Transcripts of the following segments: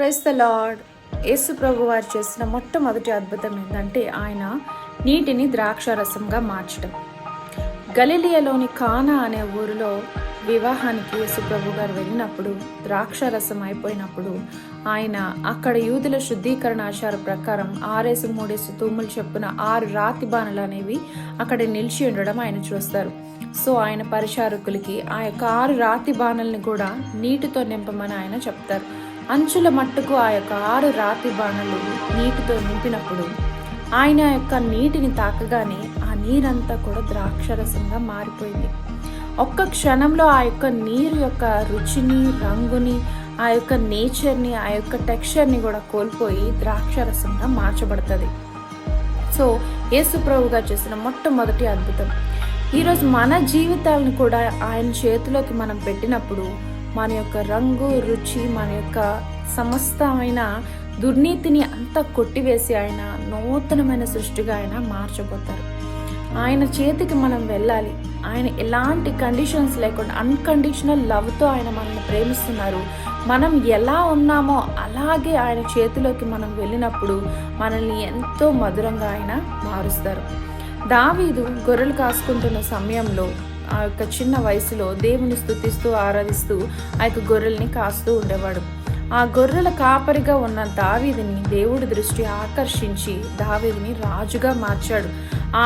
Praise the Lord. యేసు ప్రభు వారు చేసిన మొట్టమొదటి అద్భుతం ఏంటంటే ఆయన నీటిని ద్రాక్షారసంగా మార్చడం. గలిలియలోని కానా అనే ఊరిలో వివాహానికి యేసు ప్రభు గారు వెళ్ళినప్పుడు ద్రాక్షారసం అయిపోయినప్పుడు ఆయన అక్కడ యూదుల శుద్ధీకరణ ఆచార ప్రకారం 6 తూములు చొప్పున 6 రాతి బాణలు అనేవి అక్కడ నిలిచి ఉండడం ఆయన చూస్తారు. సో ఆయన పరిచారకులకి ఆ యొక్క 6 రాతి బాణల్ని కూడా నీటితో నింపమని ఆయన చెప్తారు. అంచుల మట్టుకు ఆ యొక్క 6 రాతి బాణలు నీటితో నింపినప్పుడు ఆయన యొక్క నీటిని తాకగానే ఆ నీరంతా కూడా ద్రాక్షరసంగా మారిపోయింది. ఒక్క క్షణంలో ఆ యొక్క నీరు యొక్క రుచిని, రంగుని, ఆ యొక్క నేచర్ని, ఆ యొక్క టెక్స్చర్ని కూడా కోల్పోయి ద్రాక్షరసంగా మార్చబడుతుంది. సో యేసు ప్రభుగా చేసిన మొట్టమొదటి అద్భుతం. ఈరోజు మన జీవితాలను కూడా ఆయన చేతిలోకి మనం పెట్టినప్పుడు మన యొక్క రంగు, రుచి, మన యొక్క సమస్తమైన దుర్నీతిని అంతా కొట్టివేసి ఆయన నూతనమైన సృష్టిగా ఆయన మార్చబోతారు. ఆయన చేతికి మనం వెళ్ళాలి. ఆయన ఎలాంటి కండిషన్స్ లేకుండా అన్కండిషనల్ లవ్తో ఆయన మనల్ని ప్రేమిస్తున్నారు. మనం ఎలా ఉన్నామో అలాగే ఆయన చేతిలోకి మనం వెళ్ళినప్పుడు మనల్ని ఎంతో మధురంగా ఆయన మారుస్తారు. దావీదు గొర్రెలు కాసుకుంటున్న సమయంలో ఆ యొక్క చిన్న వయసులో దేవుని స్తుతిస్తూ ఆరాధిస్తూ ఆ యొక్క గొర్రెల్ని కాస్తూ ఉండేవాడు. ఆ గొర్రెల కాపరిగా ఉన్న దావీదుని దేవుడి దృష్టి ఆకర్షించి దావీదుని రాజుగా మార్చాడు.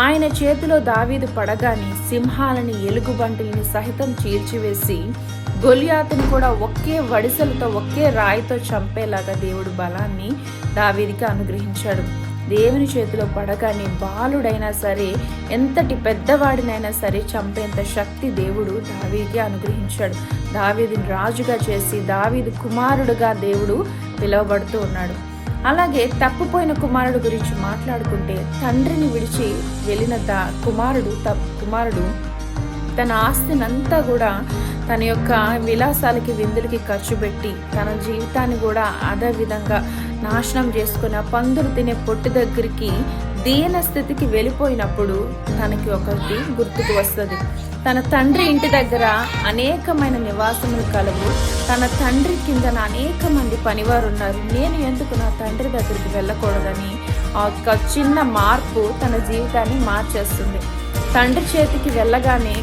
ఆయన చేతిలో దావీదు పడగానే సింహాలని, ఎలుగుబంటిని సహితం చీల్చివేసి గొలియాతుని కూడా ఒకే వడిసలతో, ఒకే రాయితో చంపేలాగా దేవుడు బలాన్ని దావీదుకి అనుగ్రహించాడు. దేవుని చేతిలో పడగానే బాలుడైనా సరే, ఎంతటి పెద్దవాడినైనా సరే చంపేంత శక్తి దేవుడు దావీదుకి అనుగ్రహించాడు. దావీదుని రాజుగా చేసి దావీదు కుమారుడుగా దేవుడు పిలువబడుతూ ఉన్నాడు. అలాగే తప్పిపోయిన కుమారుడు గురించి మాట్లాడుకుంటే తండ్రిని విడిచి వెళ్ళిన కుమారుడు తన ఆస్తినంతా కూడా తన యొక్క విలాసాలకి, విందులకి ఖర్చు పెట్టి తన జీవితాన్ని కూడా అదే విధంగా నాశనం చేసుకున్న పందులు తినే పొట్టు దగ్గరికి దీన స్థితికి వెళ్ళిపోయినప్పుడు తనకి ఒకటి గుర్తుకు వస్తుంది. తన తండ్రి ఇంటి దగ్గర అనేకమైన నివాసములు కలవు, తన తండ్రి కింద అనేక మంది పనివారు ఉన్నారు, నేను ఎందుకు నా తండ్రి దగ్గరికి వెళ్ళకూడదని ఆ చిన్న మార్పు తన జీవితాన్ని మార్చేస్తుంది. తండ్రి చేతిలోకి వెళ్ళగానే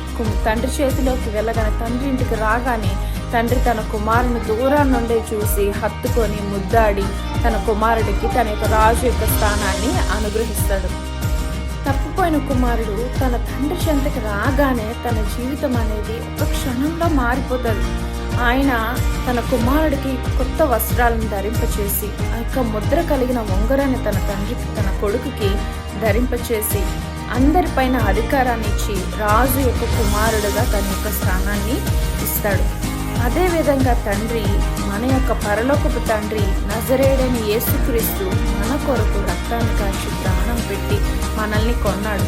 తండ్రి ఇంటికి రాగానే తండ్రి తన కుమారుని దూరం నుండే చూసి హత్తుకొని ముద్దాడి తన కుమారుడికి తన యొక్క రాజు యొక్క స్థానాన్ని అనుగ్రహిస్తాడు. తప్పిపోయిన కుమారుడు తన తండ్రి చెంతకి రాగానే తన జీవితం అనేది ఒక క్షణంలో మారిపోతుంది. ఆయన తన కుమారుడికి కొత్త వస్త్రాలను ధరింపచేసి ఆ యొక్క ముద్ర కలిగిన ఉంగరాన్ని తన కొడుకుకి ధరింపచేసి అందరిపైన అధికారాన్ని ఇచ్చి రాజు యొక్క కుమారుడుగా తన యొక్క స్థానాన్ని ఇస్తాడు. అదేవిధంగా తండ్రి, మన యొక్క పరలోకపు తండ్రి నజరేయుడైన యేసుక్రీస్తు మన కొరకు రక్తాన్ని కాచి ప్రాణం పెట్టి మనల్ని కొన్నాడు.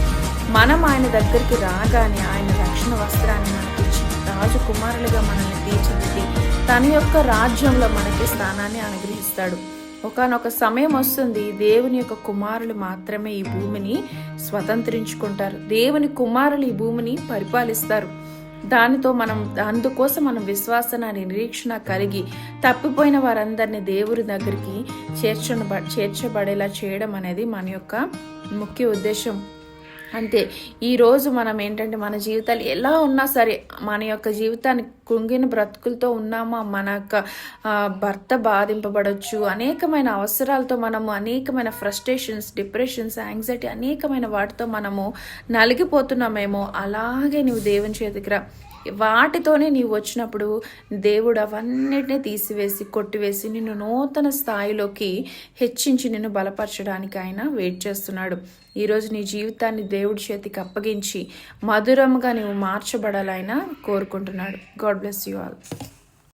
మనం ఆయన దగ్గరికి రాగానే ఆయన రక్షణ వస్త్రాన్ని మనకిచ్చి రాజు కుమారులుగా మనల్ని తీర్చిదిద్ది తన యొక్క రాజ్యంలో మనకి స్థానాన్ని అనుగ్రహిస్తాడు. ఒకానొక సమయం వస్తుంది, దేవుని యొక్క కుమారులు మాత్రమే ఈ భూమిని స్వతంత్రించుకుంటారు. దేవుని కుమారులు ఈ భూమిని పరిపాలిస్తారు. అందుకోసం మనం విశ్వాసన, నిరీక్షణ కలిగి తప్పిపోయిన వారందరినీ దేవుని దగ్గరికి చేర్చబడేలా చేయడం అనేది మన యొక్క ముఖ్య ఉద్దేశం. అంతే. ఈరోజు మనం ఏంటంటే మన జీవితాలు ఎలా ఉన్నా సరే, మన యొక్క జీవితాన్ని కుంగిన బ్రతుకులతో ఉన్నామా, మన యొక్క భర్త బాధింపబడవచ్చు, అనేకమైన అవసరాలతో మనము అనేకమైన ఫ్రస్ట్రేషన్స్, డిప్రెషన్స్, యాంగ్జైటీ, అనేకమైన వాటితో మనము నలిగిపోతున్నామేమో, అలాగే నువ్వు దేవుని చేతికి రా. వాటితోనే నీవు వచ్చినప్పుడు దేవుడు అవన్నిటినీ తీసివేసి, కొట్టివేసి నిన్ను నూతన స్థాయిలోకి హెచ్చించి నిన్ను బలపరచడానికి ఆయన వెయిట్ చేస్తున్నాడు. ఈరోజు నీ జీవితాన్ని దేవుడి చేతికి అప్పగించి మధురంగా నీవు మార్చబడాలని కోరుకుంటున్నాడు. God bless you all.